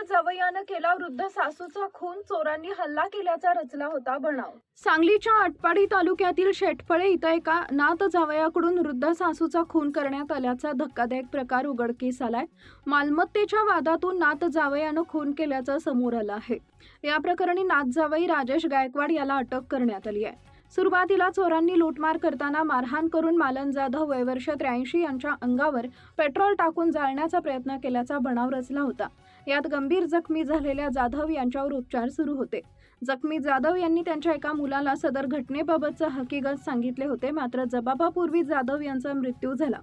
जावयानं केला वृद्ध सासूचा खून, चोरांनी हल्ला केल्याचा रचला होता बनाव। सांगलीच्या आटपाडी तालुक्यातील शेटफळे इथं एका नात जावयाकडून वृद्ध सासूचा खून करण्यात आल्याचा धक्कादायक प्रकार उघडकीस आलाय। मालमत्तेच्या वादातून नात जावयानं खून केल्याचं समोर आलं आहे। या प्रकरणी नात जावई राजेश गायकवाड याला अटक करण्यात आली आहे। सुरुवातीला चोरांनी लूटमार करताना मारहाण करून मालन जाधव वय वर्ष 83 यांच्या अंगावर पेट्रोल टाकून जाळण्याचा प्रयत्न केल्याचा बनाव रचला होता। यात गंभीर जखमी झालेल्या जाधव यांच्यावर उपचार सुरू होते। जखमी जाधव यांनी त्यांच्या एका मुलाला सदर घटनेबाबतचे हकीकत सांगितले होते, मात्र जबाबापूर्वी जाधव यांचा मृत्यू झाला।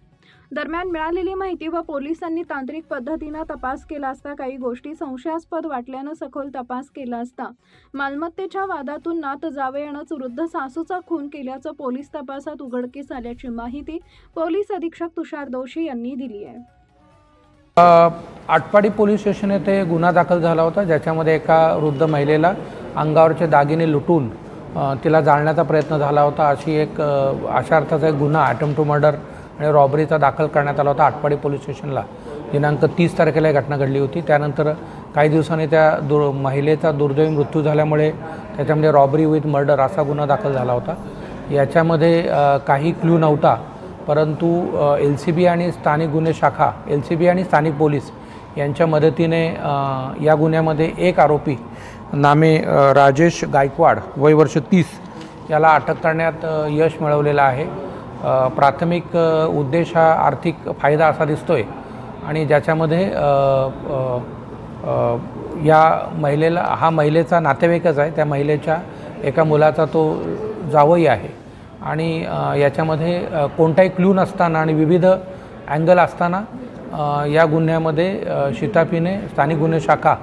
दरम्यान मिळालेली माहिती व पोलिसांनी तांत्रिक पद्धतीने तपास केला असता काही गोष्टी संशयास्पद वाटल्यानं सखोल तपास केला असता मालमत्तेच्या वादातून नात जावयानंच वृद्ध सासूचा खून केल्याचं पोलीस तपासात उघडकीस आल्याची माहिती पोलीस अधीक्षक तुषार दोशी यांनी दिली आहे। आटपाडी पोलीस स्टेशन येथे गुन्हा दाखल झाला होता, ज्याच्यामध्ये एका वृद्ध महिलेला अंगावरचे दागिने लुटून तिला जाळण्याचा प्रयत्न झाला होता। अशा अर्थाचा एक गुन्हा अटेम्प्ट टू मर्डर आणि रॉबरीचा दाखल करण्यात आला होता आटपाडी पोलीस स्टेशनला। दिनांक 30 तारखेला ही घटना घडली होती। त्यानंतर काही दिवसांनी त्या महिलेचा दुर्दैवी मृत्यू झाल्यामुळे त्याच्यामध्ये रॉबरी विथ मर्डर असा गुन्हा दाखल झाला होता। याच्यामध्ये काही क्लू नव्हता, परंतु LCB आणि स्थानिक गुन्हे शाखा, LCB आणि स्थानिक पोलीस यांच्या मदतीने या गुन्ह्यामध्ये एक आरोपी नामे राजेश गायकवाड वय वर्ष 30 याला अटक करण्यात यश मिळवलेलं आहे। प्राथमिक उद्देश हा आर्थिक फायदा असा दिसतोय आणि ज्याच्यामध्ये या महिलेचा नातेवाईकच आहे। त्या महिलेच्या एका मुलाचा तो जावई आहे आणि याच्यामध्ये कोणताही क्लू नसताना आणि विविध अँगल असताना या गुन्ह्यामध्ये शिताफीने स्थानिक गुन्हे शाखा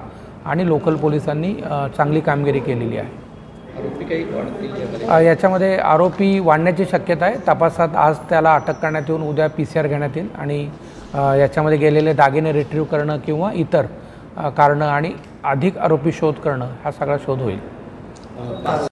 आणि लोकल पोलिसांनी चांगली कामगिरी केलेली आहे। आरोपी काही वाढतील याच्यामध्ये आरोपी वाढण्याची शक्यता आहे। तपासात आज त्याला अटक करण्यात येऊन उद्या PCR घेण्यात येईल आणि याच्यामध्ये गेलेले दागिने रिट्रीव्ह करणं किंवा इतर कारणं आणि अधिक आरोपी शोध करणं हा सगळा शोध होईल।